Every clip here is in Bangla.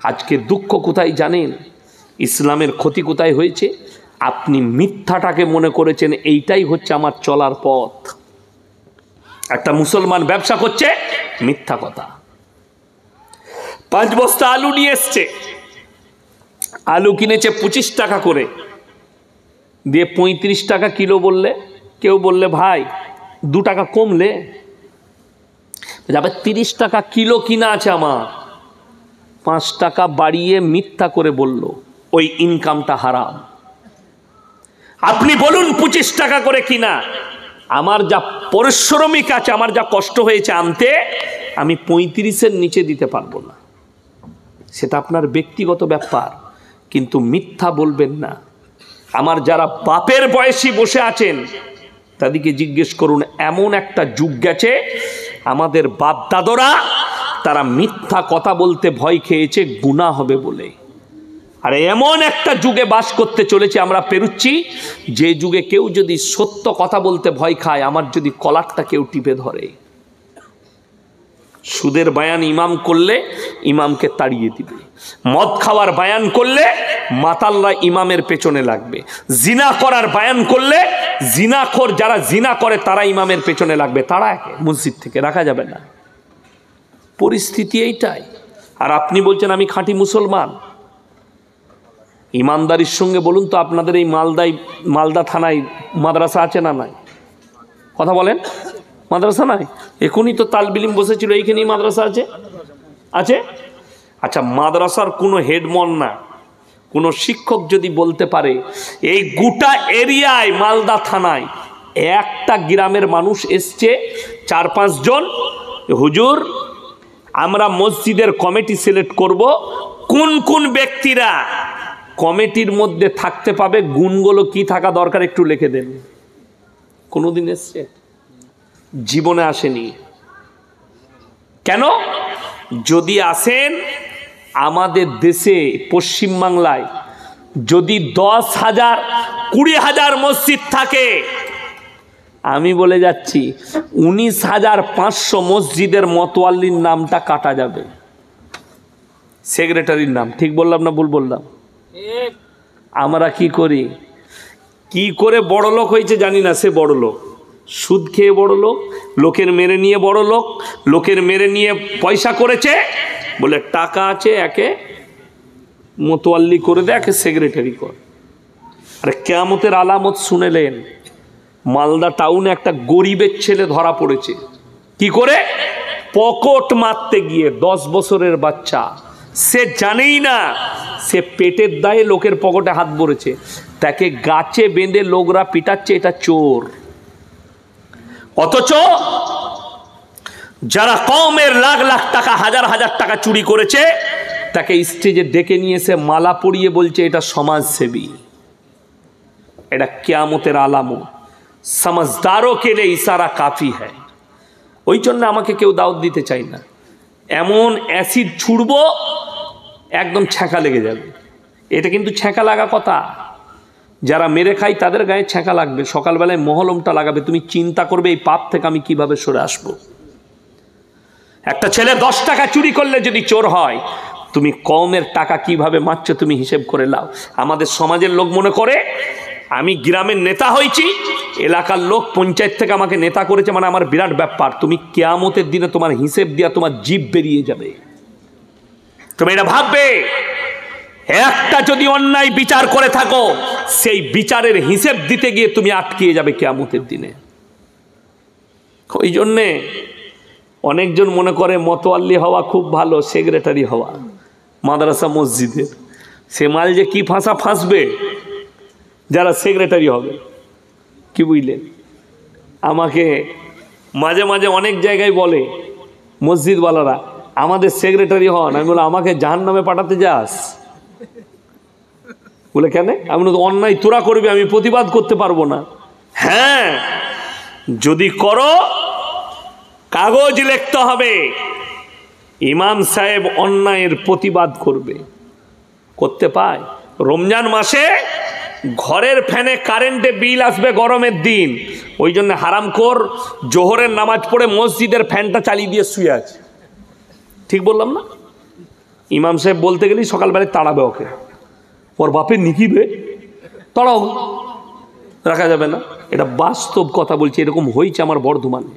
আজকে দুঃখ কোথায় জানেন? ইসলামের ক্ষতি কোথায় হয়েছে? আপনি মিথ্যাটাকে মনে করেছেন এইটাই হচ্ছে আমার চলার পথ। একটা মুসলমান ব্যবসা করছে, মিথ্যা কথা। 5 বস্তা আলু নিয়ে এসছে, আলু কিনেছে 25 টাকা করে, দিয়ে 35 টাকা কিলো বললে, কেউ বললে ভাই 2 টাকা কমলে যাবে, 30 টাকা কিলো কিনা আছে আমার, 5 টাকা বাড়িয়ে মিথ্যা করে বলল, ওই ইনকামটা হারাম। আপনি বলুন 25 টাকা করে কিনা, আমার যা পরিশ্রমিক আছে, আমার যা কষ্ট হয়েছে আনতে, আমি 35-এর নিচে দিতে পারবো না। সেটা আপনার ব্যক্তিগত ব্যাপার, কিন্তু মিথ্যা বলবেন না। আমার যারা বাপের বয়সী বসে আছেন তাদেরকে জিজ্ঞেস করুন, এমন একটা যুগ গেছে, আমাদের বাপ দাদরা তারা মিথ্যা কথা বলতে ভয় খেয়েছে গুনাহ হবে বলে। আর এমন একটা যুগে বাস করতে চলেছে আমরা পেরুচ্ছি, যে যুগে কেউ যদি সত্য কথা বলতে ভয় খায়, আমার যদি কলারটা কেউ টিপে ধরে, সুদের বায়ান ইমাম করলে ইমামকে তাড়িয়ে দিবে, মদ খাওয়ার বায়ান করলে মাতাল্লা ইমামের পেছনে লাগবে, জিনা করার বায়ান করলে জিনাখোর যারা জিনা করে তারা ইমামের পেছনে লাগবে, তারা একে মসজিদ থেকে রাখা যাবে না। পরিস্থিতি এইটাই। আর আপনি বলছেন আমি খাঁটি মুসলমান। ইমানদারির সঙ্গে বলুন তো, আপনাদের এই মালদা থানায় মাদ্রাসা আছে না নাই? কথা বলেন, মাদ্রাসা নাই? এখনই তো তালবিলিম বসেছিল, এইখানেই মাদ্রাসা আছে, আছে? আচ্ছা, মাদ্রাসার কোনো হেডমন না, কোনো শিক্ষক যদি বলতে পারে এই গোটা এরিয়ায় মালদা থানায় একটা গ্রামের মানুষ এসছে 4-5 জন, হুজুর আমরা মসজিদের কমিটি সিলেক্ট করব, কোন কোন ব্যক্তিরা কমিটির মধ্যে থাকতে পাবে, গুণগুলো কি থাকা দরকার একটু লিখে দেন। কোনোদিন এসছে? জীবনে আসেনি। কেন? যদি আসেন, আমাদের দেশে পশ্চিমবাংলায় যদি 10,000 20,000 মসজিদ থাকে, আমি বলে যাচ্ছি 19,500 মসজিদের মতোয়াল্লির নামটা কাটা যাবে, সেক্রেটারির নাম। ঠিক বললাম না ভুল বললাম? আমরা কি করি, কি করে বড় লোক হয়েছে জানি না, সে বড় লোক, সুদ খেয়ে বড় লোক, লোকের মেরে নিয়ে বড় লোক, লোকের মেরে নিয়ে পয়সা করেছে বলে টাকা আছে, একে মতোয়াল্লি করে দেয়, একে সেক্রেটারি কর। আরে কিয়ামতের আলামত শুনেলেন? মালদা টাউনে একটা গরিবের ছেলে ধরা পড়েছে, কি করে? পকেট মারতে গিয়ে 10 বছরের বাচ্চা, সে জানেই না সে পেটের দায়ে লোকের পকেটে হাত ভরেছে, তাকে গাছে বেঁধে লোকরা পিটাচ্ছে, এটা চোর। অথচ যারা কওমের লাখ লাখ টাকা, হাজার হাজার টাকা চুরি করেছে, তাকে স্টেজে ডেকে নিয়ে এসে মালা পরিয়ে বলছে এটা সমাজসেবী। এটা কিয়ামতের আলামত। समझदारों के लिए इशारा काफ़ी है। ওই জন্য আমাকে কেউ দাওয়াত দিতে চাই না। এমন অ্যাসিড ছুড়বো একদম ছ্যাঁকা লেগে যাবে। এটা কিন্তু ছ্যাঁকা লাগা কথা, যারা মেরে খায় তাদের গায়ে ছ্যাঁকা লাগবে, সকালবেলায় মহলমটা লাগাবে, তুমি চিন্তা করবে এই পাপ থেকে আমি কিভাবে সরে আসবো। একটা ছেলে 10 টাকা চুরি করলে যদি চোর হয়, তুমি কওমের টাকা কিভাবে মারছো তুমি হিসেব করে নাও। আমাদের সমাজের লোক মনে করে আমি গ্রামের নেতা হয়েছি, এলাকার লোক পঞ্চায়েত থেকে আমাকে নেতা করেছে মানে আমার বিরাট ব্যাপার। তুমি কিয়ামতের দিনে তোমার হিসেব দিয়া তোমার জিভ বেরিয়ে যাবে। তুমি এটা ভাববে, একটা যদি অন্যায় বিচার করে থাকো, সেই বিচারের হিসেব দিতে গিয়ে তুমি আটকিয়ে যাবে কিয়ামতের দিনে। ওই জন্যে অনেকজন মনে করে মতোয়াল্লি হওয়া খুব ভালো, সেক্রেটারি হওয়া মাদ্রাসা মসজিদের। সে মাল যে কি ফাঁসা ফাঁসবে যারা সেক্রেটারি হবে, কি বুঝলেন? আমাকে মাঝে মাঝে অনেক জায়গায় বলে মসজিদওয়ালারা, আমাদের সেক্রেটারি হন। আমি বলে আমাকে জাহান্নামে পাঠাতে যাস? বলে কেন? আমি বলি অন্যায় তোরা করবি, আমি প্রতিবাদ করতে পারবো না। হ্যাঁ, যদি করো কাগজ লিখতে হবে, ইমাম সাহেব অন্যায়ের প্রতিবাদ করবে। করতে পায়? রমজান মাসে ঘরের ফ্যানে কারেন্টে বিল আসবে গরমের দিন, ওই জন্য হারামখোর জোহরের নামাজ পড়ে মসজিদের ফ্যানটা চালিয়ে দিয়ে শুয়ে আছে। ঠিক বললাম না? ইমাম সাহেব বলতে গেলেই সকালবেলায় তাড়াবে ওকে, ওর বাপের নিকিবে তাড়াও, রাখা যাবে না। এটা বাস্তব কথা বলছি, এরকম হয়েছে আমার বর্ধমানে,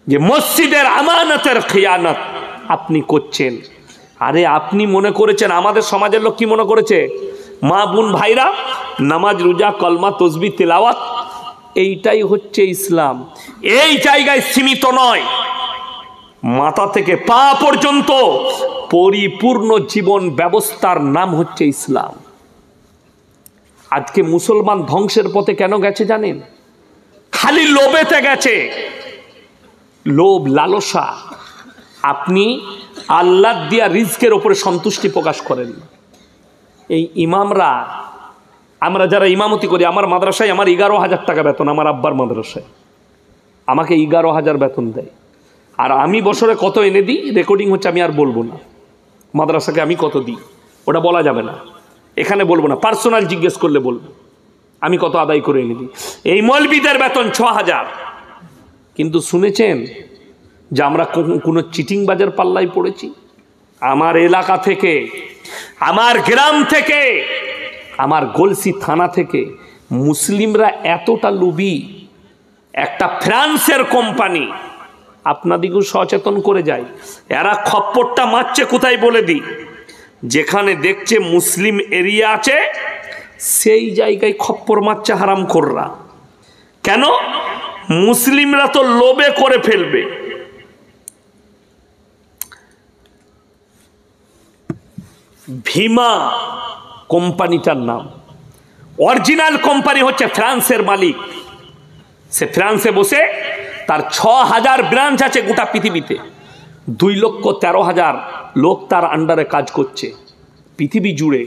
যে মসজিদের আমানতের খিয়ানত আপনি করছেন। আরে আপনি মনে করেছেন, আমাদের সমাজের লোক কি মনে করেছে, মা বোন ভাইরা নামাজ রোজা কলমা তসবিহ তেলাওয়াত এইটাই হচ্ছে ইসলাম। এই জায়গায় সীমিত নয়, মাথা থেকে পা পর্যন্ত পরিপূর্ণ জীবন ব্যবস্থার নাম হচ্ছে ইসলাম। আজকে মুসলমান ধ্বংসের পথে কেন গেছে জানেন? খালি লোভেতে গেছে, লোভ লালসা। আপনি আল্লাহ দিয়া রিজকের উপরে সন্তুষ্টি প্রকাশ করেন। এই ইমামরা, আমরা যারা ইমামতি করি, আমার মাদ্রাসায় আমার 11,000 টাকা বেতন, আমার আব্বার মাদ্রাসায় আমাকে 11,000 বেতন দেয়। আর আমি বছরে কত এনে দিই রেকর্ডিং হচ্ছে, আমি আর বলবো না মাদ্রাসাকে আমি কত দিই, ওটা বলা যাবে না, এখানে বলবো না, পার্সোনাল জিজ্ঞেস করলে বলবো আমি কত আদায় করে এনে দিই। এই মৌলবীদের বেতন 6,000। কিন্তু শুনেছেন যে আমরা কোনো চিটিংবাজের পাল্লায় পড়েছি? আমার এলাকা থেকে, আমার গ্রাম থেকে, আমার গলসি থানা থেকে মুসলিমরা এতটা লোভী, একটা ফ্রান্সের কোম্পানি আপনাদিকেও সচেতন করে যায়, এরা খপ্পরটা মারছে কোথায় বলে দিই, যেখানে দেখছে মুসলিম এরিয়া আছে সেই জায়গায় খপ্পর মারছে হারামখোররা। কেন? মুসলিমরা তো লোভে করে ফেলবে। ভীমা কোম্পানিটার নাম, অরিজিনাল কোম্পানি হচ্ছে ফ্রান্সের মালিক। সে ফ্রান্সে বসে তার 6,000 ব্রাঞ্চ আছে গোটা পৃথিবীতে, 2,13,000 লোক তার আন্ডারে কাজ করছে পৃথিবী জুড়ে।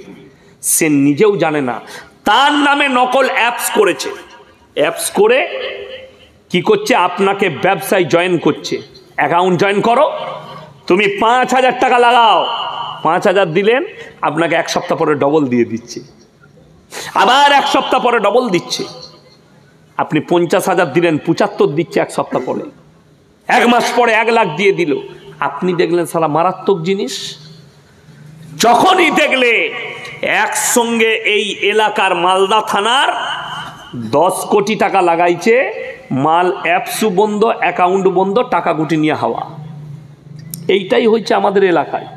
সে নিজেও জানে না, তার নামে নকল অ্যাপস করেছে। অ্যাপস করে কি করছে, আপনাকে ব্যবসায় জয়েন করছে, অ্যাকাউন্ট জয়েন করো, তুমি 5,000 টাকা লাগাও, 5,000 দিলেন, আপনাকে 1 সপ্তাহ পরে ডবল দিয়ে দিচ্ছে, আবার 1 সপ্তাহ পরে ডবল দিচ্ছে। আপনি 50,000 দিলেন, 75 দিচ্ছে 1 সপ্তাহ পরে, 1 মাস পরে 1 লাখ দিয়ে দিল। আপনি দেখলেন সালা মারাত্মক জিনিস। যখনই দেখলে একসঙ্গে এই এলাকার মালদা থানার 10 কোটি টাকা লাগাইছে, মাল অ্যাপসু বন্ধ, অ্যাকাউন্ট বন্ধ, টাকা গুটি নিয়ে হাওয়া। এইটাই হচ্ছে আমাদের এলাকায়।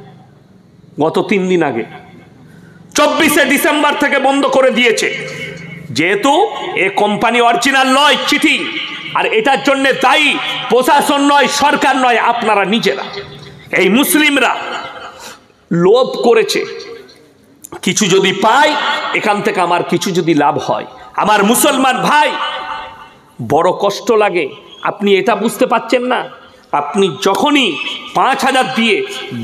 গত 3 দিন আগে 24শে ডিসেম্বর থেকে বন্ধ করে দিয়েছে, যেহেতু এ কোম্পানি অরিজিনাল নয়, চিঠি। আর এটার জন্য দায়ী প্রশাসন নয়, সরকার নয়, আপনারা নিজেরা। এই মুসলিমরা লোভ করেছে, কিছু যদি পায় এখান থেকে আমার কিছু যদি লাভ হয়। আমার মুসলমান ভাই, বড় কষ্ট লাগে, আপনি এটা বুঝতে পারছেন না। আপনি যখনই 5,000 দিয়ে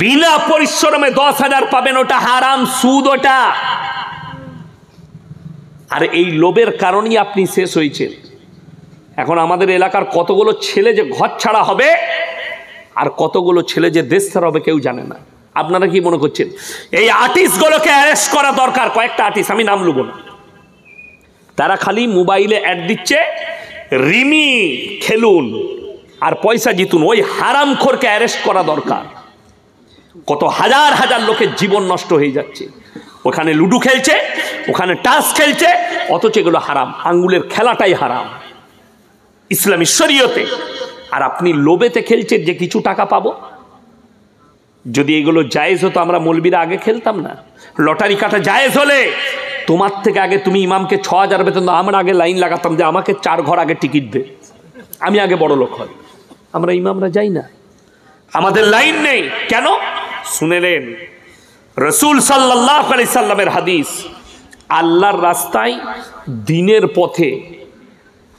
বিনা পরিশ্রমে 10,000 পাবেন, ওটা হারাম, সুদ ওটা। আর এই লোভের কারণেই আপনি শেষ হয়েছেন। এখন আমাদের এলাকার কতগুলো ছেলে যে ঘর ছাড়া হবে আর কতগুলো ছেলে যে দেশ ছাড়া হবে কেউ জানে না। আপনারা কি মনে করছেন? এই আর্টিস্টগুলোকে অ্যারেস্ট করা দরকার। কয়েকটা আর্টিস্ট, আমি নাম লুবো না, তারা খালি মোবাইলে অ্যাড দিচ্ছে, রিমি খেলুন আর পয়সা জিতুন। ওই হারামখোরকে অ্যারেস্ট করা দরকার। কত হাজার হাজার লোকের জীবন নষ্ট হয়ে যাচ্ছে, ওখানে লুডু খেলছে, ওখানে টাস খেলছে, অথচ এগুলো হারাম। আঙ্গুলের খেলাটাই হারাম ইসলামী শরীয়তে। আর আপনি লোভেতে খেলছেন যে কিছু টাকা পাবো। যদি এগুলো জায়েজ হতো, আমরা মৌলবীরা আগে খেলতাম না। লটারি কাটা জায়েজ হলে তোমার থেকে আগে তুমি ইমামকে 6,000 বেতন দাও, আমরা আগে লাইন লাগাতাম যে আমাকে 4 ঘর আগে টিকিট দে, আমি আগে বড় লোক হই। আমরা ইমামরা যাই না, আমাদের লাইন নেই। কেন? শুনেলেন রসুল সাল্লাল্লাহু আলাইহি সাল্লামের হাদিস, আল্লাহর রাস্তায় দিনের পথে,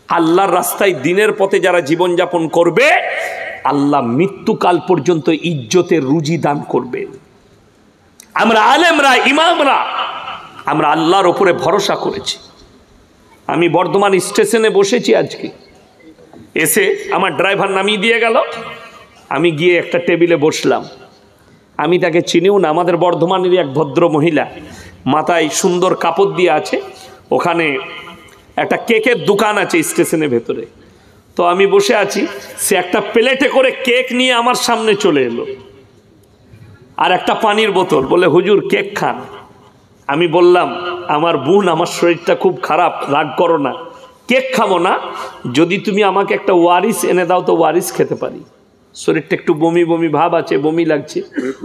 আল্লাহর রাস্তায় দিনের পথে যারা জীবনযাপন করবে, আল্লাহ মৃত্যুকাল পর্যন্ত ইজ্জতের রুজি দান করবে। আমরা আলেমরা, ইমামরা, আমরা আল্লাহর ওপরে ভরসা করেছি। আমি বর্ধমান স্টেশনে বসেছি আজকে, এসে আমার ড্রাইভার নামিয়ে দিয়ে গেল, আমি গিয়ে একটা টেবিলে বসলাম। আমি তাকে চিনিও না, আমাদের বর্ধমানেরই এক ভদ্র মহিলা, মাথায় সুন্দর কাপড় দিয়ে আছে, ওখানে একটা কেকের দোকান আছে স্টেশনের ভেতরে। তো আমি বসে আছি, সে একটা প্লেটে করে কেক নিয়ে আমার সামনে চলে এলো। আর একটা পানির বোতল। বলে হুজুর কেক খান। আমি বললাম আমার বোন, আমার শরীরটা খুব খারাপ, রাগ করো না, কেক খাবো না, যদি তুমি আমাকে একটা ওয়ারিস এনে দাও তো ওয়ারিস খেতে পারি, শরীরটা একটু বমি বমি ভাব আছে, বমি লাগছে,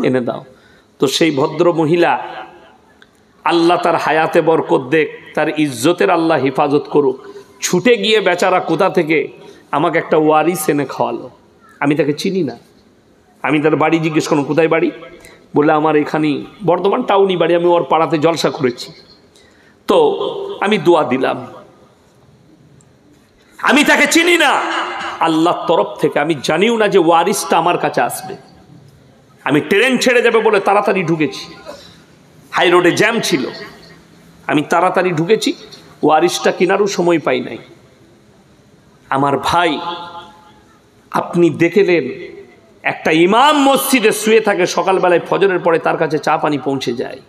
এনে দাও। তো সেই ভদ্র মহিলা, আল্লাহ তার হায়াতে বরকত দেখ, তার ইজ্জতের আল্লাহ হেফাজত করুক, ছুটে গিয়ে বেচারা কোথা থেকে আমাকে একটা ওয়ারিস এনে খাওয়ালো। আমি তাকে চিনি না। আমি তার বাড়ি জিজ্ঞেস করলাম কোথায় বাড়ি, বলে আমার এখানেই বর্ধমান টাউনই বাড়ি, আমি ওর পাড়াতে জলসা করেছি। তো আমি দোয়া দিলাম। আমি তাকে চিনি না, আল্লাহর তরফ থেকে। আমি জানিও না যে ওয়ারিসটা আমার কাছে আসবে। আমি ট্রেন ছেড়ে যাবে বলে তাড়াতাড়ি ঢুকেছি, হাই রোডে জ্যাম ছিল, আমি তাড়াতাড়ি ঢুকেছি, ওয়ারিসটা কেনারও সময় পাই নাই। আমার ভাই, আপনি দেখলেন একটা ইমাম মসজিদে শুয়ে থাকে, সকালবেলায় ফজরের পরে তার কাছে চা পানি পৌঁছে যায়,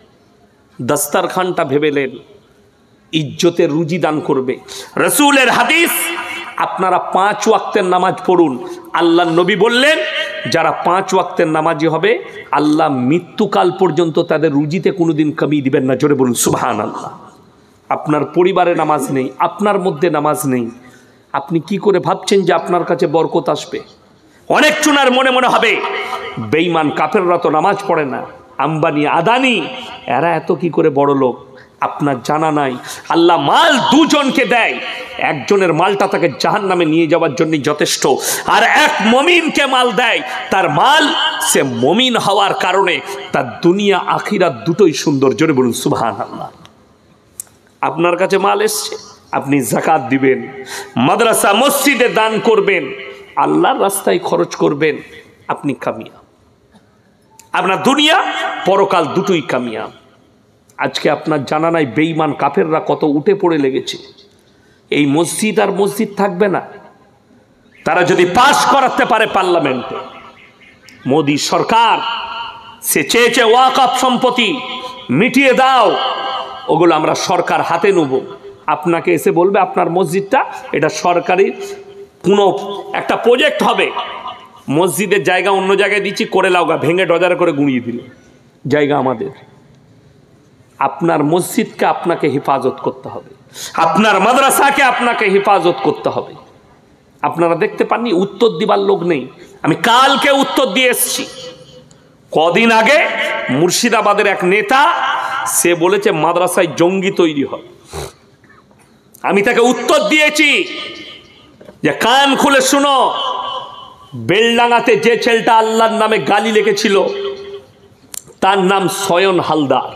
দস্তারখানটা ভেবেলেন ইজ্জতের রুজি দান করবে। রসুলের হাদিস, আপনারা 5 ওয়াক্তের নামাজ পড়ুন। আল্লাহ নবী বললেন যারা 5 ওয়াক্তের নামাজি হবে আল্লাহ মৃত্যুকাল পর্যন্ত তাদের রুজিতে কোনোদিন কমি দিবেন না। জোরে বলুন সুবহানাল্লাহ। আপনার পরিবারে নামাজ নেই, আপনার মধ্যে নামাজ নেই, আপনি কি করে ভাবছেন যে আপনার কাছে বরকত আসবে? অনেক চুনার মনে মনে হবে বেঈমান কাফেররা তো নামাজ পড়ে না, আম্বানি আদানি এরা এত কি করে বড় লোক? আপনার জানা নাই আল্লাহ মাল দুজনকে দেয়, একজনের মালটা তাকে জাহান্নামে নিয়ে যাওয়ার জন্য যথেষ্ট, আর এক মুমিনকে মাল দেয়, তার মাল সে মুমিন হওয়ার কারণে তার দুনিয়া আখিরাত দুটোই সুন্দর। জোরে বলুন সুবহানাল্লাহ। আপনার কাছে মাল এসছে, আপনি যাকাত দিবেন, মাদ্রাসা মসজিদে দান করবেন, আল্লাহর রাস্তায় খরচ করবেন, আপনি কামিয়াব। আপনার দুনিয়া পরকাল দুটোই কামিয়াব। আজকে আপনার জানা নাই বেঈমান কাফেররা কত উঠে পড়ে লেগেছে। এই মসজিদ আর মসজিদ থাকবে না। তারা যদি পাস করাতে পারে পার্লামেন্টে, মোদী সরকার সে চেয়েছে ওয়াকফ সম্পত্তি মিটিয়ে দাও, ওগুলো আমরা সরকার হাতে নেব। আপনাকে এসে বলবে আপনার মসজিদটা এটা সরকারি কোনো একটা প্রজেক্ট হবে, মসজিদের জায়গা অন্য জায়গায় দিচ্ছি, করে লাওগা, ভেঙে ডজারে করে গুঁড়িয়ে দিল, জায়গা আমাদের। আপনার মসজিদকে আপনাকে হেফাজত করতে হবে, আপনার মাদ্রাসাকে আপনাকে হেফাজত করতে হবে। আপনারা দেখতে পাননি উত্তর দিবার লোক নেই। আমি কালকে উত্তর দিয়ে এসছি। কদিন আগে মুর্শিদাবাদের এক নেতা সে বলেছে মাদ্রাসায় জঙ্গি তৈরি হয়। আমি তাকে উত্তর দিয়েছি যে কান খুলে শুনো, বেলডাঙ্গাতে যে ছেলেটা আল্লাহর নামে গালি লিখেছিল তার নাম সয়ন হালদার।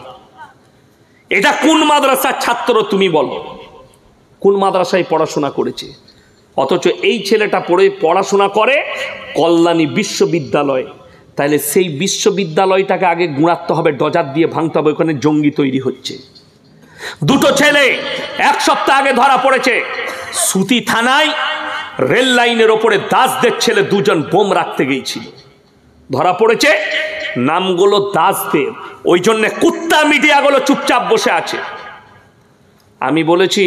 এটা কোন মাদ্রাসার ছাত্র তুমি বলো? কোন মাদ্রাসায় পড়াশোনা করেছে? অথচ এই ছেলেটা পড়াশোনা করে কল্যাণী বিশ্ববিদ্যালয়। তাহলে সেই বিশ্ববিদ্যালয়টাকে আগে গুঁড়াতে হবে, ডজার দিয়ে ভাঙতে হবে, ওখানে জঙ্গি তৈরি হচ্ছে। দুটো ছেলে 1 সপ্তাহ আগে ধরা পড়েছে সুতি থানায়, রেল লাইনের ওপরে দাসদের ছেলে 2 জন বোম রাখতে গিয়েছিল, ধরা পড়েছে। নামগুলো দাসদের, ওই জন্য কুত্তা মিডিয়াগুলো চুপচাপ বসে আছে। আমি বলেছি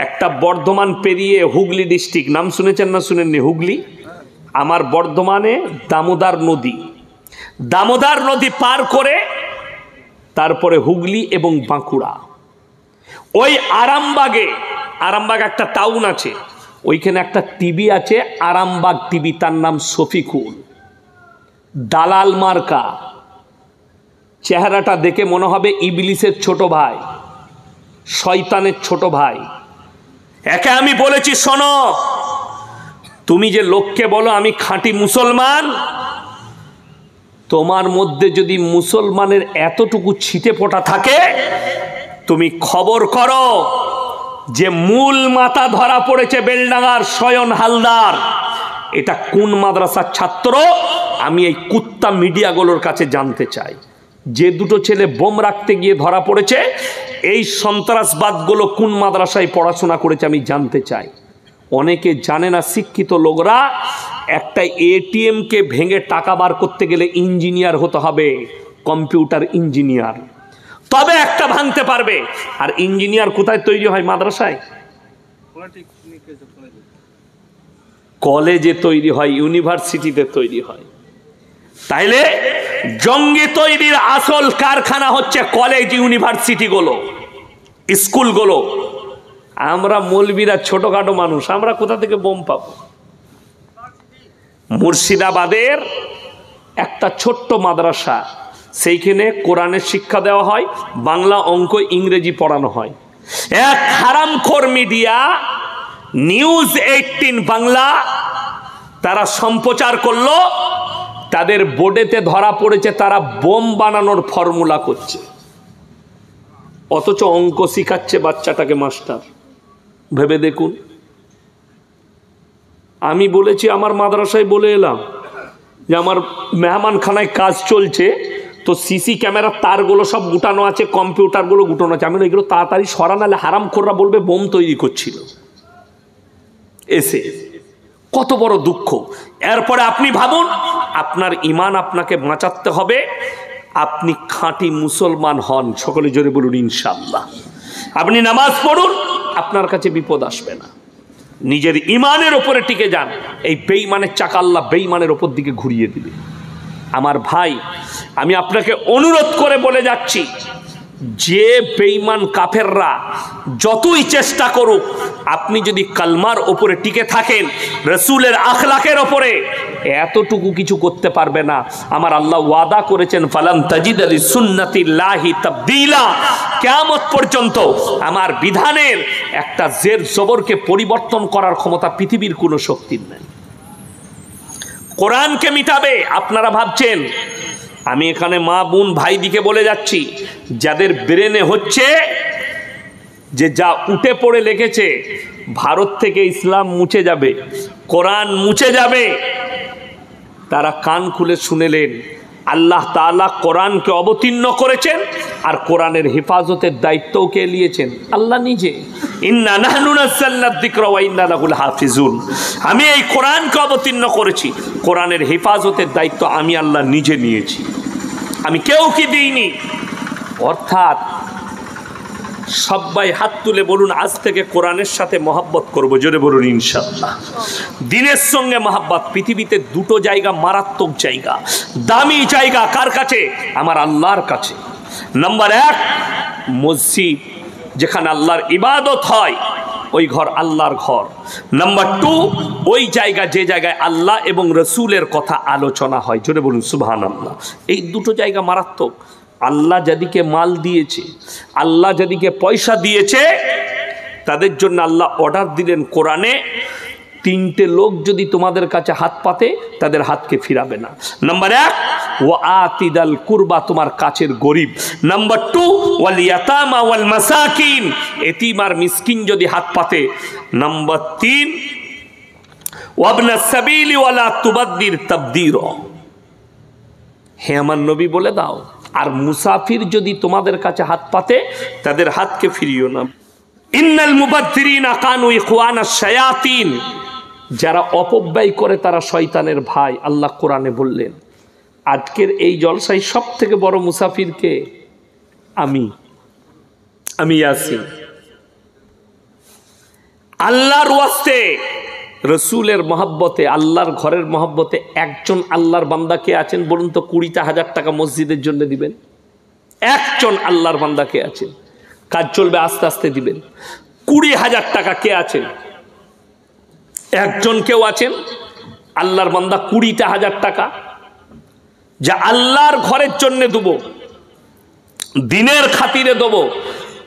একটা বর্ধমান পেরিয়ে হুগলি ডিস্ট্রিক্ট, নাম শুনেছেন না শুনেননি? হুগলি, আমার বর্ধমানে দামোদর নদী পার করে তারপরে হুগলি এবং বাঁকুড়া, ওই আরামবাগ একটা টাউন আছে, ওইখানে একটা টিভি আছে আরামবাগ টিভি, তার নাম শফিকুল, দালাল মার্কা, চেহারাটা দেখে মনে হবে ইবলিসের ছোট ভাই, শয়তানের ছোট ভাই। একে আমি বলেছি শোনো, তুমি যে লোককে বলো আমি খাঁটি মুসলমান, তোমার মধ্যে যদি মুসলমানের এতটুকু ছিটে ফোঁটা থাকে, তুমি খবর করো যে মূল মাথা ধরা পড়েছে বেলডাঙ্গার সয়ন হালদার, এটা কোন মাদ্রাসার ছাত্র? আমি এই কুত্তা মিডিয়াগুলোর কাছে জানতে চাই। যে 2 ছেলে বোম রাখতে গিয়ে ধরা পড়েছে, এই সন্ত্রাসবাদগুলো কোন মাদ্রাসায় পড়াশোনা করেছে আমি জানতে চাই। অনেকে জানে না, শিক্ষিত লোকরা একটা এটিএমকে ভেঙে টাকা বার করতে গেলে ইঞ্জিনিয়ার হতে হবে, কম্পিউটার ইঞ্জিনিয়ার, তবে একটা ভাঙতে পারবে। আর ইঞ্জিনিয়ার কোথায় তৈরি হয়? মাদ্রাসায়, কলেজে তৈরি হয়, ইউনিভার্সিটিতে তৈরি হয়। তাইলে জঙ্গি তৈরির আসল কারখানা হচ্ছে কলেজ, ইউনিভার্সিটিগুলো, স্কুলগুলো। আমরা মৌলবীরা ছোটখাটো মানুষ, আমরা কোথা থেকে বোম পাবো? মুর্শিদাবাদের একটা ছোট্ট মাদ্রাসা, সেইখানে কোরআনের শিক্ষা দেওয়া হয়, বাংলা, অঙ্ক, ইংরেজি পড়ানো হয়। এক হারামখোর মিডিয়া নিউজ 18 বাংলা তারা সম্প্রচার করলো, তাদের বোর্ডেতে ধরা পড়েছে তারা বোম বানানোর ফর্মুলা করছে, অথচ অঙ্ক শিখাচ্ছে বাচ্চাটাকে মাস্টার। ভেবে দেখুন। আমি বলেছি, আমার মাদ্রাসায় বলে এলাম যে আমার মেহমানখানায় কাজ চলছে, তো সিসি ক্যামেরার তারগুলো সব গুটানো আছে, কম্পিউটারগুলো গুটানো আছে। আমি এগুলো তাড়াতাড়ি সরা, নাহলে হারামখোররা বলবে বোম তৈরি করছিল। এসে কত বড় দুঃখ। এরপরে আপনি ভাবুন, আপনার ইমান আপনাকে বাঁচাতে হবে, আপনি খাঁটি মুসলমান হন। সকলে জোরে বলুন ইনশাআল্লাহ। আপনি নামাজ পড়ুন, আপনার কাছে বিপদ আসবে না। নিজের ইমানের ওপরে টিকে যান, এই বেঈমানের চাকা আল্লাহ বেঈমানের ওপর দিকে ঘুরিয়ে দিবে। আমার ভাই, আমি আপনাকে অনুরোধ করে বলে যাচ্ছি, যে বেঈমান কাফেররা যতই চেষ্টা করুক, আপনি যদি কালমার ওপরে টিকে থাকেন, রসুলের আখলাকের ওপরে, এতটুকু কিছু করতে পারবে না। আমার আল্লাহ ওয়াদা করেছেন, ফালান তাজিদ আলি সুন্নাতিল্লাহি তাবদীলা। কিয়ামত পর্যন্ত আমার বিধানের একটা জের জবরকে পরিবর্তন করার ক্ষমতা পৃথিবীর কোনো শক্তির নেই। কোরআনকে মিটাবে। আপনারা ভাবছেন, আমি এখানে মা বোন ভাই দিকে বলে যাচ্ছি, যাদের ব্রেনে হচ্ছে যে যা উঠে পড়ে লিখেছে, ভারত থেকে ইসলাম মুছে যাবে, কোরআন মুছে যাবে, তারা কান খুলে শুনেলেন, আল্লাহ তাআলা কোরআনকে অবতীর্ণ করেছেন, আর কোরআনের হেফাজতের দায়িত্বও কে নিয়েছেন? আল্লাহ নিজে। ইন্না নাহনু নাযালনা যিকরা ওয়া ইন্না লাহু লাহাফিজুন। আমি এই কোরআনকে অবতীর্ণ করেছি, কোরআনের হেফাজতের দায়িত্ব আমি আল্লাহ নিজে নিয়েছি, আমি কেউ কি দিইনি। অর্থাৎ সবাই হাত তুলে বলুন, আজ থেকে কোরআনের সাথে মহব্বত করব। জোরে বলুন ইনশাআল্লাহ। দ্বীনের সঙ্গে মহব্বত। পৃথিবীতে দুটো জায়গা মারাত্মক জায়গা, দামি জায়গা, কার কাছে? আমার আল্লাহর কাছে। নাম্বার 1, মসজিদ, যেখানে আল্লাহর ইবাদত হয়, ওই ঘর আল্লাহর ঘর। নাম্বার 2, ওই জায়গা যে জায়গায় আল্লাহ এবং রসুলের কথা আলোচনা হয়। জোরে বলুন সুবহানাল্লাহ। এই দুটো জায়গা মারাত্মক। আল্লাহ যাদিকে মাল দিয়েছে, আল্লাহ যাদিকে পয়সা দিয়েছে, তাদের জন্য আল্লাহ অর্ডার দিলেন কোরআনে, 3টে লোক যদি তোমাদের কাছে হাত পাতে, তাদের হাতকে ফিরাবে না। নাম্বার 1, ওয়া আতিদাল কুরবা, তোমার কাছের গরিব। নাম্বার 2, ওয়াল ইয়াতামা ওয়াল মাসাকিন, এতিম আর মিসকিন যদি হাত পাতে। নাম্বার 3, ওয়াবনাস সাবিলি ওয়ালা তুবাদ্দির তাবদীরা। হে আমার নবী বলে দাও, আর মুসাফির যদি তোমাদের কাছে হাত পাতে, তাদের হাতকে ফিরিও না। ইন্নাল মুবাদ্দিরিনা কানু ইখওয়ানাশ শায়াতিন, যারা অপব্যয় করে তারা শয়তানের ভাই। আল্লাহ কোরআনে বললেন। আজকের এই জলসায় সব থেকে বড় মুসাফির কে? আমি ইয়াসিন। আল্লাহর ওয়াস্তে, রসুলের মহব্বতে, আল্লাহর ঘরের মহব্বতে একজন আল্লাহর বান্দা কে আছেন বলুন তো? 20,000 টাকা মসজিদের জন্য দিবেন? একজন আল্লাহর বান্দা কে আছেন? কাজ চলবে আস্তে আস্তে দিবেন। 20,000 টাকা কে আছেন? একজন কেউ আছেন আল্লাহর বান্দা? 20,000 টাকা যা আল্লাহর ঘরের জন্য দেবো, দিনের খাতিরে দেবো,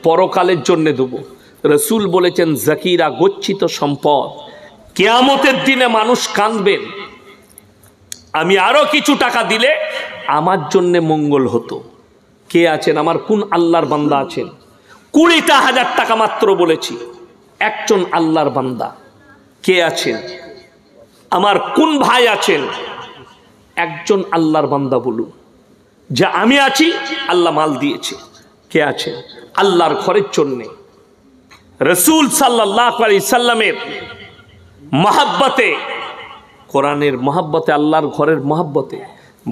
পরকালের জন্য দেবো। রসুল বলেছেন, জাকিরা, গচ্ছিত সম্পদ। কিয়ামতের দিনে মানুষ কাঁদবেন, আমি আরো কিছু টাকা দিলে আমার জন্য মঙ্গল হতো। কে আছেন? আমার কোন আল্লাহর বান্দা আছেন? 20,000 টাকা মাত্র বলেছি, একজন আল্লাহর বান্দা কে আছেন? আমার কোন ভাই আছেন? একজন আল্লাহর বান্দা বলুন, যা আমি আছি আল্লাহ মাল দিয়েছে। কে আছেন? আল্লাহর ঘরের জন্যে। রসুল সাল্লাল্লাহু আলাইহি সাল্লামের মহাব্বতে, কোরআনের মহাব্বতে, আল্লাহর ঘরের মহাব্বতে।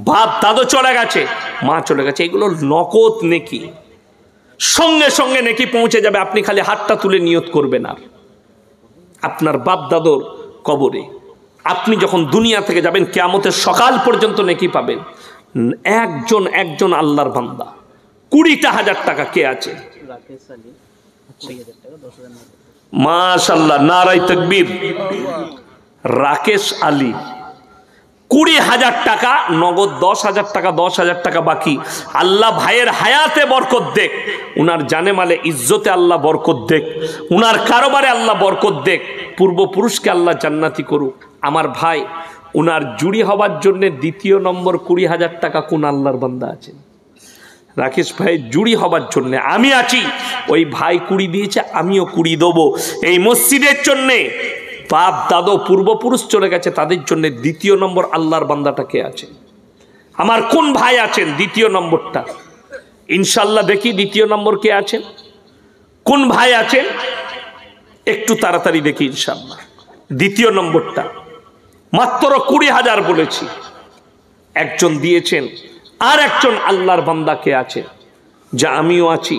বাপ দাদু চলে গেছে, মা চলে গেছে, এগুলো নকদ নেকি, সঙ্গে সঙ্গে নেকি পৌঁছে যাবে। আপনি খালি হাতটা তুলে নিয়ত করবেন, আর আপনার বাপ দাদুর কবরে আপনি যখন দুনিয়া থেকে যাবেন কিয়ামতের সকাল পর্যন্ত নেকি পাবেন। একজন আল্লাহর বান্দা 20,000 টাকা কে আছে? মাশাআল্লাহ, নারায়ে তাকবীর। রাকেশ আলী 20,000 টাকা নগদ, 10,000 টাকা, 10,000 টাকা বাকি। আল্লাহ ভাইয়ের হায়াতে বরকত দেখ, উনার জানে মালে ইজ্জতে আল্লাহ বরকত দেখ, উনার কারবারে আল্লাহ বরকত দেখ, পূর্বপুরুষকে আল্লাহ জান্নাতি করুক। আমার ভাই উনার জুড়ি হবার জন্য দ্বিতীয় নম্বর 20,000 টাকা কোন আল্লাহর বান্দা আছেন? রাকেশ ভাই জুড়ি হবার জন্য আমি আছি, ওই ভাই 20 দিয়েছে, আমিও 20 দেবো এই মসজিদের জন্যে। বাপ দাদু পূর্বপুরুষ চলে গেছে, তাদের জন্য দ্বিতীয় নম্বর আল্লাহর বান্দাটা কে আছে? আমার কোন ভাই আছেন দ্বিতীয় নম্বরটা? ইনশাল্লাহ দেখি দ্বিতীয় নম্বর কে আছেন, কোন ভাই আছেন, একটু তাড়াতাড়ি দেখি ইনশাল্লাহ। দ্বিতীয় নম্বরটা মাত্র 20,000 বলেছি, একজন দিয়েছেন। আর একজন আল্লাহর বান্দা কে আছে? যা আমিও আছি।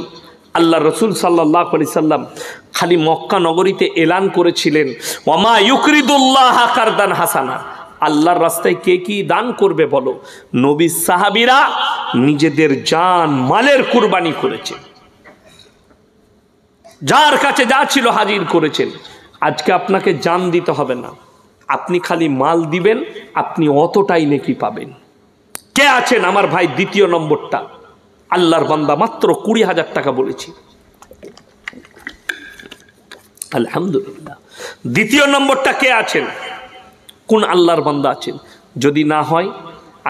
আল্লাহ রসুল সাল্লাল্লাহু আলাইহি সাল্লাম খালি মক্কা নগরীতে এলান করেছিলেন, ওয়ামা ইউকরিদুল্লাহ কারদান হাসানা, আল্লাহর রাস্তায় কে কি দান করবে বলো? নবী সাহাবীরা নিজেদের জান মালের কুরবানি করেছে, যার কাছে যা ছিল হাজির করেছেন। আজকে আপনাকে জান দিতে হবে না, আপনি খালি মাল দিবেন, আপনি অতটাই নেকি পাবেন। কে আছেন আমার ভাই দ্বিতীয় নম্বরটা? আল্লাহর বান্দা, মাত্র 20,000 টাকা বলেছি। আলহামদুলিল্লাহ। দ্বিতীয় নম্বরটা কে আছেন, কোন আল্লাহর বান্দা আছেন? যদি না হয়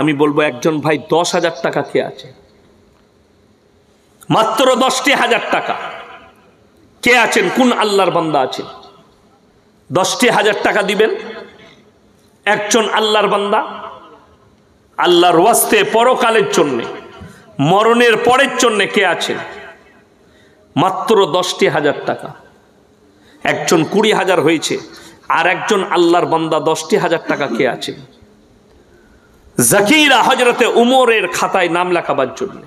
আমি বলবো একজন ভাই 10,000 টাকা কে আছে? মাত্র 10,000 টাকা কে আছেন, কোন আল্লাহর বান্দা আছেন? 10,000 টাকা দিবেন একজন আল্লাহর বান্দা, আল্লাহর ওয়াস্তে পরকালের জন্যে, মরণের পরের জন্যে কে আছেন? মাত্র 10,000 টাকা। একজন 20,000 হয়েছে, আর একজন আল্লাহর বান্দা 10,000 টাকা কে আছেন? জাকিরা হযরতে উমরের খাতায় নাম লেখাবার জন্য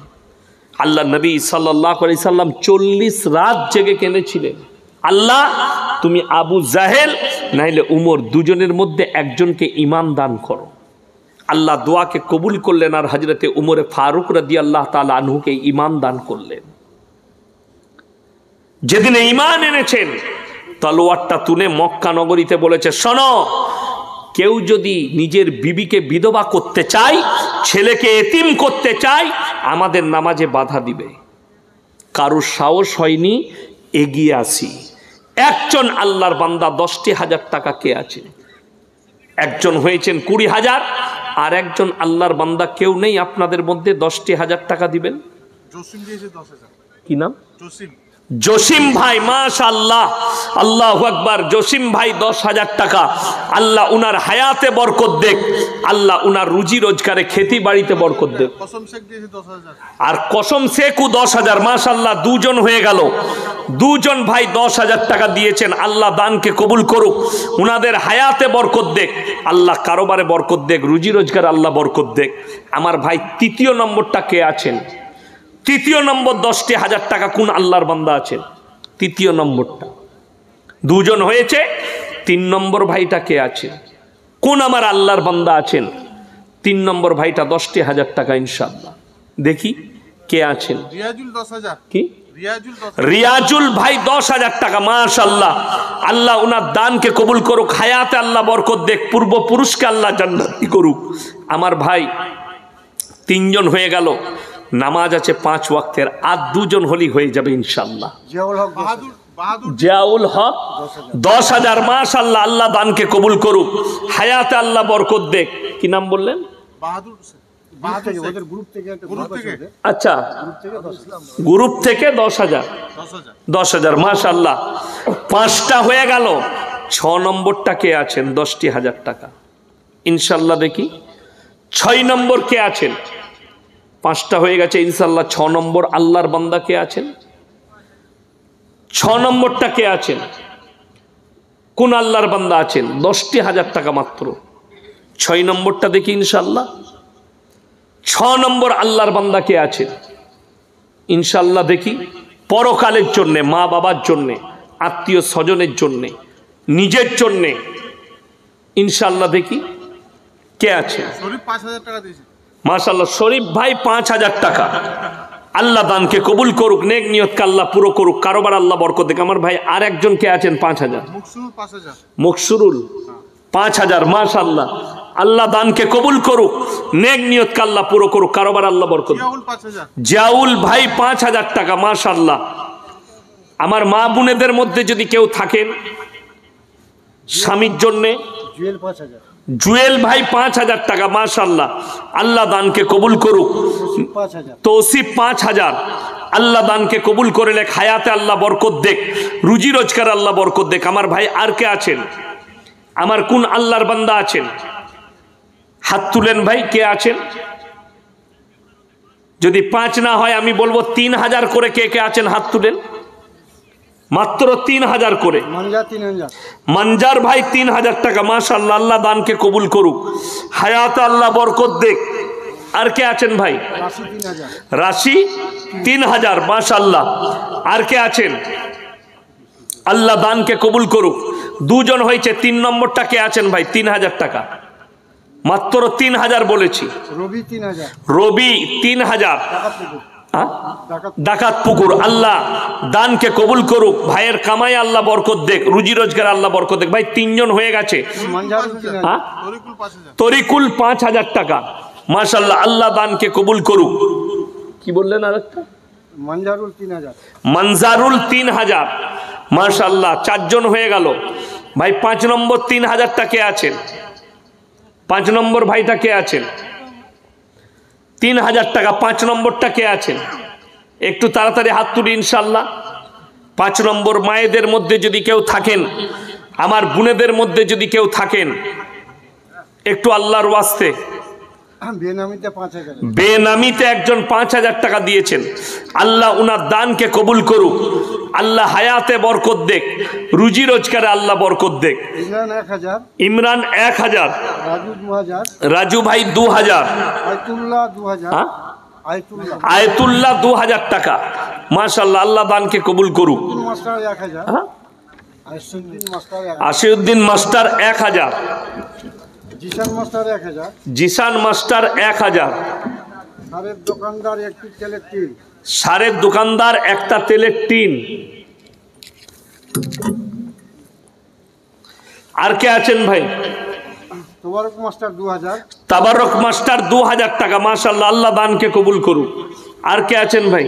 আল্লাহ নবী সাল্লাল্লাহু আলাইহি সাল্লাম 40 রাত জেগে কেঁদেছিলেন, আল্লাহ তুমি আবু জাহেল নাইলে উমর দুজনের মধ্যে একজনকে ঈমান দান করো। আল্লাহ দোয়াকে কবুল করলেন, আর হযরতে উমরে ফারুক রাদিয়াল্লাহু তাআলা আনহুকে ঈমান দান করলেন। যেদিন ঈমান এনেছেন, তলোয়ারটা তুলে মক্কা নগরীতে বলেছে, শোনো, কেউ যদি নিজের বিবিকে বিধবা করতে চায়, ছেলেকে এতিম করতে চায়, আমাদের নামাজে বাধা দিবে। কারোর সাহস হয়নি, এগিয়ে আসি। একজন আল্লাহর বান্দা 10,000 টাকা কে আছে? একজন হয়েছেন 20,000, আর একজন আল্লাহর বান্দা কেউ নেই আপনাদের মধ্যে 10,000 টাকা দিবেন। কি নাম? জসিম ভাই, মাশাআল্লাহ, আল্লাহু আকবার। জসিম ভাই 10,000 টাকা। আল্লাহ উনার হায়াতে বরকত দেখ, আল্লাহ উনার রুজি রোজগারে, খেতি বাড়িতে বরকত দেখ। আর কসম শেখু 10,000, মাশাআল্লাহ, দুজন হয়ে গেল। দুজন ভাই 10,000 টাকা দিয়েছেন। আল্লাহ দানকে কবুল করুক, উনাদের হায়াতে বরকত দেখ, আল্লাহ কারোবারে বরকত দেখ, রুজি রোজগার আল্লাহ বরকত দেখ। আমার ভাই তৃতীয় নম্বরটা কে আছেন? তৃতীয় নম্বর 10,000 টাকা কোন আল্লাহর বান্দা আছেন? তৃতীয় নম্বরটা দুজন হয়েছে, 3 নম্বর ভাইটা কে আছে? কোন আমার আল্লাহর বান্দা আছেন? 3 নম্বর ভাইটা 10,000 টাকা ইনশাআল্লাহ। দেখি কে আছেন? রিয়াজুল 10,000। কি? রিয়াজুল ভাই 10,000 টাকা, মাশাআল্লাহ। আল্লাহ উনার দানকে কবুল করুক, হায়াতে আল্লাহ বরকত দেখ, পূর্বপুরুষকে আল্লাহ জান্নাতি করুক। আমার ভাই 3 জন হয়ে গেল। নামাজ আছে 5 ওয়াক্তের, আর 2 জন হলি হয়ে যাবে ইনশাআল্লাহ। জিয়াউল হক 10,000, মাশাআল্লাহ। আল্লাহ দানকে কবুল করুক, হায়াতে আল্লাহ বরকত দেখ। কি নাম বললেন? আচ্ছা, গ্রুপ থেকে 10,000, মাশাআল্লাহ। 5টা হয়ে গেল। 6 নম্বরটা কে আছেন? 10,000 টাকা ইনশাআল্লাহ। দেখি 6 নম্বর কে আছেন? 5টা হয়ে গেছে ইনশাআল্লাহ। 6 নম্বর আল্লাহর বান্দা কে আছেন? 6 নম্বরটা কে আছেন? কোন আল্লাহর বান্দা আছেন? 10,000 টাকা মাত্র। 6 নম্বরটা দেখি ইনশাআল্লাহ। 6 নম্বর আল্লাহর বান্দা কে আছেন? ইনশাআল্লাহ দেখি। পরকালের জন্যে, মা বাবার জন্যে, আত্মীয় স্বজনের জন্যে, নিজের জন্যে ইনশাল্লাহ দেখি কে আছে। শরীফ 5000 টাকা দিয়েছে। মাশাআল্লাহ, শরীফ ভাই 5000 টাকা। আল্লাহ দানকে কবুল করুক, নেক নিয়তকে আল্লাহ পুরো করুক, কারোবার আল্লাহ বরকত দেখ। আমার ভাই আর একজন কে আছেন 5000, মুকসুরুল 5000। মুকসুরুল 5000। মাশাআল্লাহ, আল্লাহ দানকে কবুল করুক, নেক নিয়তকে আল্লাহ পুরো করুক, কারোবার আল্লাহ বরকত। জিয়াউল 5000। জিয়াউল ভাই 5000 টাকা। মাশাআল্লাহ, আমার মা বোনেদের মধ্যে যদি কেউ থাকেন স্বামীর জন্যে, জুয়েল 5000। জুয়েল ভাই 5000 টাকা। মাশাআল্লাহ, আল্লাহ দানকে কবুল করুক। 5000। তৌসিফ 5000। আল্লাহ দানকে কবুল করে লেখ, হায়াতে আল্লাহ বরকত দেখ, রুজি রোজগার আল্লাহ বরকত দেখ। আমার ভাই আর কে আছেন? আমার কোন আল্লাহর বান্দা আছেন? হাত তুলেন ভাই, কে আছেন? যদি 5 না হয় আমি বলবো 3000 করে। কে কে আছেন হাত তুলেন, মাত্র 3000 করে। মানজার 3000। মঞ্জার ভাই 3000 টাকা। মাশাআল্লাহ, আল্লাহ দানকে কবুল করুক, হায়াতে আল্লাহ বরকত দেখ। আর কে আছেন ভাই? রাশি 3000। রাশি 3000। মাশাআল্লাহ, আর কে আছেন? আল্লাহ দানকে কবুল করুক। দুজন হয়েছে, 3 নম্বরটা কে আছেন ভাই? 3000 টাকা, মাত্র 3000 বলেছি। রবি 3000। রবি 3000। হ্যাঁ? ডাকাত ডাকাত পুকুর। আল্লাহ দানকে কবুল করুক, ভাইয়ের কামাই আল্লাহ বরকত দেখ, রুজি রোজগার আল্লাহ বরকত দেখ। ভাই 3 জন হয়ে গেছে। মানজার 3000। হ্যাঁ? তরিকুল 5000। তরিকুল 5000 টাকা। মাশাআল্লাহ, আল্লাহ দানকে কবুল করুক। কি বললেন আরেকটা? মানজারুল 3000। মনজারুল 3000। মাশাআল্লাহ, 4 জন হয়ে গেল। ভাই 5 নম্বর 3000 টাকা আছেন? 5 নম্বর ভাইটা কে আছেন? 3000 টাকা। 5 নম্বরটা কে আছেন? একটু তাড়াতাড়ি হাত তুলি ইনশাল্লাহ। 5 নম্বর মায়েদের মধ্যে যদি কেউ থাকেন, আমার বোনেদের মধ্যে যদি কেউ থাকেন, একটু আল্লাহর ওয়াস্তে। বেনামিতে 5000। বেনামিতে একজন 5000 টাকা দিয়েছেন। আল্লাহ উনার দানকে কবুল করুক, আল্লাহ হায়াতে বরকত দেখ, রুজি রোজগারে আল্লাহ বরকত দেখ। ইমরান 1000। ইমরান 1000। রাজু 2000। রাজু ভাই 2000। আয়তুল্লাহ 2000। হ্যাঁ? আয়তুল্লাহ। আয়তুল্লাহ 2000 টাকা। মাশাআল্লাহ, আল্লাহ দানকে কবুল করুক। মাস্টার 1000। হ্যাঁ? Ashiuddin master 1000। Ashiuddin master 1000। Zishan master 1000। Zishan master 1000। সারের দোকানদার একটি তেলের টিন। সারের দোকানদার একটা তেলের টিন। আর কে আছেন ভাই? তোবারক মাস্টার 2000। তাবারক মাস্টার 2000 টাকা। মাশাআল্লাহ, আল্লাহ দানকে কবুল করুক। আর কে আছেন ভাই?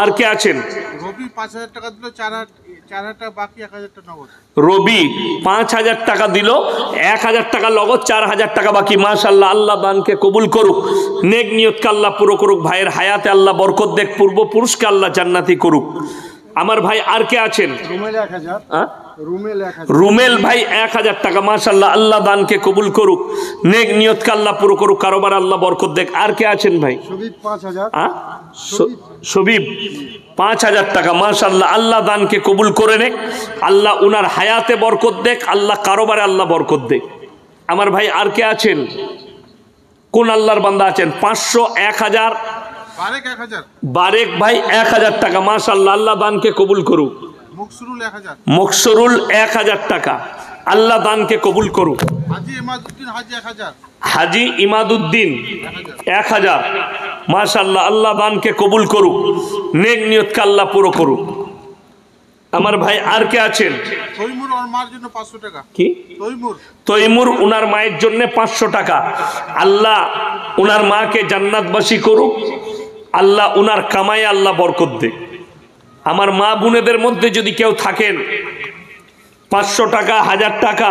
আর কে আছেন? রবি 5000 টাকা দিল, 4000 টাকা বাকি, 1000 টাকা নগদ। রবি 5000 টাকা দিল, 1000 টাকা নগদ, 4000 টাকা বাকি। মাশাআল্লাহ, আল্লাহ দানকে কবুল করুক, নেক নিয়তকে আল্লাহ পুরো করুক, ভাইয়ের হায়াতে আল্লাহ বরকত দেখ, পূর্বপুরুষকে আল্লাহ জান্নাতি করুক। আমার ভাই আর কে আছেন? রুমেল 1000। হ্যাঁ? রুমেল 1000। রুমেল ভাই 1000 টাকা। মাশাআল্লাহ, আল্লাহ দানকে কবুল করুক, নেক নিয়তকে আল্লাহ পুরো করুক, কারোবার আল্লাহ বরকত দেখ। আর কে আছেন ভাই? সবিব 5000। হ্যাঁ? সবিব 5000 টাকা। মাশাআল্লাহ, আল্লাহ দানকে কবুল করে নে, আল্লাহ উনার হায়াতে বরকত দেখ, আল্লাহ কারোবারে আল্লাহ বরকত দেখ। আমার ভাই আর কে আছেন? কোন আল্লাহর বান্দা আছেন? 500, 1000। বারেক 1000। বারেক ভাই 1000 টাকা। মাশাআল্লাহ, আল্লাহ দানকে কবুল করুক। মুকসুরুল 1000। মকসুরুল 1000 টাকা। আল্লাহ দানকে কবুল করুক। হাজী ইমাদউদ্দিন হাজী 1000। হাজী ইমাদউদ্দিন 1000। মাশাআল্লাহ, আল্লাহ দানকে কবুল করুক, নেক নিয়তকে আল্লাহ পুরো করুক। আমার ভাই আর কে আছেন? তৈমুর ওর মার জন্য 500 টাকা। কি? তৈমুর। তৈমুর উনার মায়ের জন্য 500 টাকা। আল্লাহ উনার মাকে জান্নাতবাসী করুক, আল্লাহ উনার কামাই আল্লাহ বরকত দেখ। আমার মা বোনেদের মধ্যে যদি কেউ থাকেন, 500 টাকা, 1000 টাকা,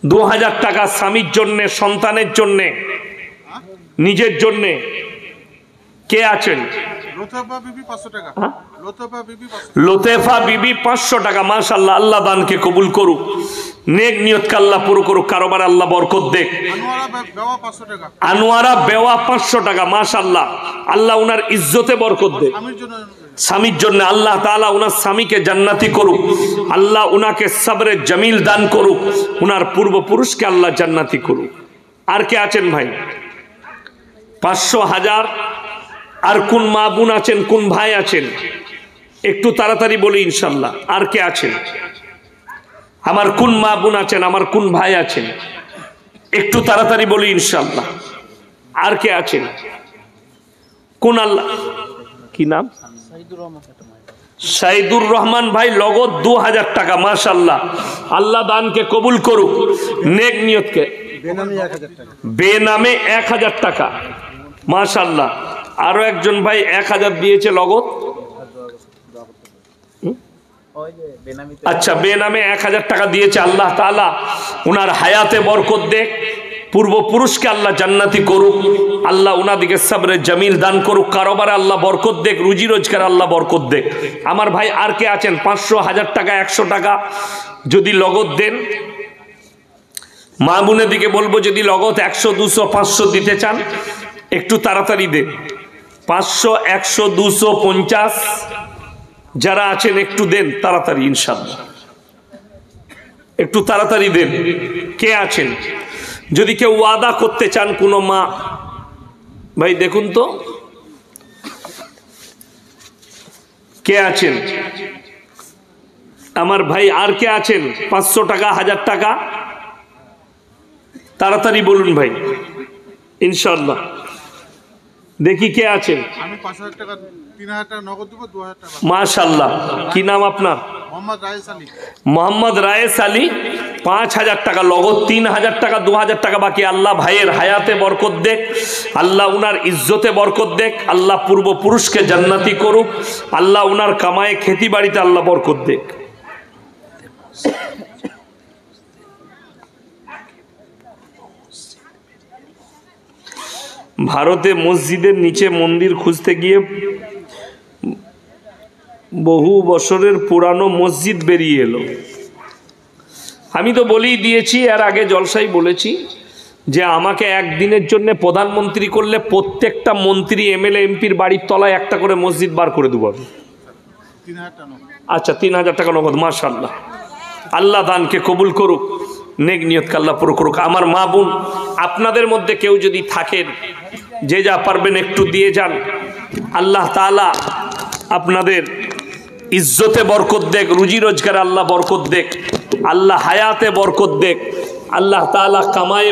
2000 টাকা স্বামীর জন্যে, সন্তানের জন্যে, নিজের জন্যে, কে আছেন? লোতেফা বিবি 500 টাকা। হ্যাঁ? লোতেফা বিবি 500। লোতেফা বিবি 500 টাকা। মাশাআল্লাহ, আল্লাহ দানকে কবুল করুক, নেক নিয়তকে আল্লাহ পুরো করুক, কারোবার আল্লাহ বরকত দেখ। আনোয়ারা বেওয়া 500 টাকা। আনোয়ারা বেওয়া 500 টাকা। মাশাআল্লাহ, আল্লাহ উনার ইজ্জতে বরকত দেখ। স্বামীর জন্য। স্বামীর জন্য আল্লাহ তাআলা উনার স্বামীকে জান্নাতি করুক, আল্লাহ উনাকে সবরে জামিল দান করুক, উনার পূর্বপুরুষকে আল্লাহ জান্নাতি করুক। আর কে আছেন ভাই? 500, 1000। আর কোন মা বোন আছেন, কোন ভাই আছেন? একটু তাড়াতাড়ি বলি ইনশাল্লাহ। আর কে আছেন? আমার কোন মা বোন আছেন, আমার কোন ভাই আছেন, একটু তাড়াতাড়ি বলি ইনশাআল্লাহ। আর কে আছেন? কোন আল্লাহ, কি নাম? সাইদুর রহমান ভাই, লগত 2000 টাকা। মাশাআল্লাহ, আল্লাহ দানকে কবুল করুক, নেক নিয়তকে। বেনামে 1000 টাকা। মাশাআল্লাহ। আরো একজন ভাই 1000 দিয়েছে লগত। আচ্ছা, বেনামে 1000 টাকা দিয়েছে। আল্লাহ তাআলা উনার হায়াতে বরকত দেখ, পূর্বপুরুষকে আল্লাহ জান্নাতি করুক, আল্লাহ উনাদিকে সবরে জামিল দান করুক, কারোবারে আল্লাহ বরকত দেখ, রুজি রোজগার আল্লাহ বরকত দেখ। আমার ভাই আর কে আছেন? 500, 1000 টাকা, 100 টাকা যদি লগত দেন। মা বোনের দিকে বলবো, যদি লগত 100, 200, 500 দিতে চান একটু তাড়াতাড়ি দেন। 500, 100, 200, 50 যারা আছেন একটু দেন তাড়াতাড়ি ইনশাআল্লাহ, একটু তাড়াতাড়ি দেন। কে আছেন? যদি কেউ ওয়াদা করতে চান, কোনো মা ভাই দেখুন তো কে আছেন আমার ভাই। আর কে আছেন? 500 টাকা, 1000 টাকা তাড়াতাড়ি বলুন ভাই ইনশাআল্লাহ। দেখি কে আছেন। আমি 5000 টাকা, 3000 টাকা নগদ দেবো, 2000 টাকা। মাশাআল্লাহ। কি নাম আপনার? মোহাম্মদ রায়েস আলী। মোহাম্মদ রায়েস আলী, 5000 টাকা লগত, 3000 টাকা, 2000 টাকা বাকি। আল্লাহ ভাইয়ের হায়াতে বরকত দেখ, আল্লাহ উনার ইজ্জতে বরকত দেখ, আল্লাহ পূর্বপুরুষকে জান্নাতি করুক, আল্লাহ উনার কামায়ে খেতি বাড়িতে আল্লাহ বরকত দেখ। ভারতে মসজিদের নিচে মন্দির খুঁজতে গিয়ে বহু বছরের পুরানো মসজিদ বেরিয়ে এলো। আমি তো বলেই দিয়েছি, এর আগে জলসাই বলেছি যে আমাকে একদিনের জন্য প্রধানমন্ত্রী করলে প্রত্যেকটা মন্ত্রী, এমএলএ, এমপির বাড়ির তলায় একটা করে মসজিদ বার করে দেবো আমি। 3000 টাকা নগদ। আচ্ছা, 3000 টাকা নগদ। মাশাআল্লাহ, আল্লাহ দানকে কবুল করুক, নেক নিয়তকে আল্লাহ পুরো করুক। আমার মা বোন, আপনাদের মধ্যে কেউ যদি থাকেন, যে যা পারবেন একটু দিয়ে যান। আল্লাহ তাআলা আপনাদের ইজ্জতে বরকত দেখ, রুজি রোজগারে আল্লাহ বরকত দেখ, আল্লাহ হায়াতে বরকত দেখ, আল্লাহ তাআলা কামায়ে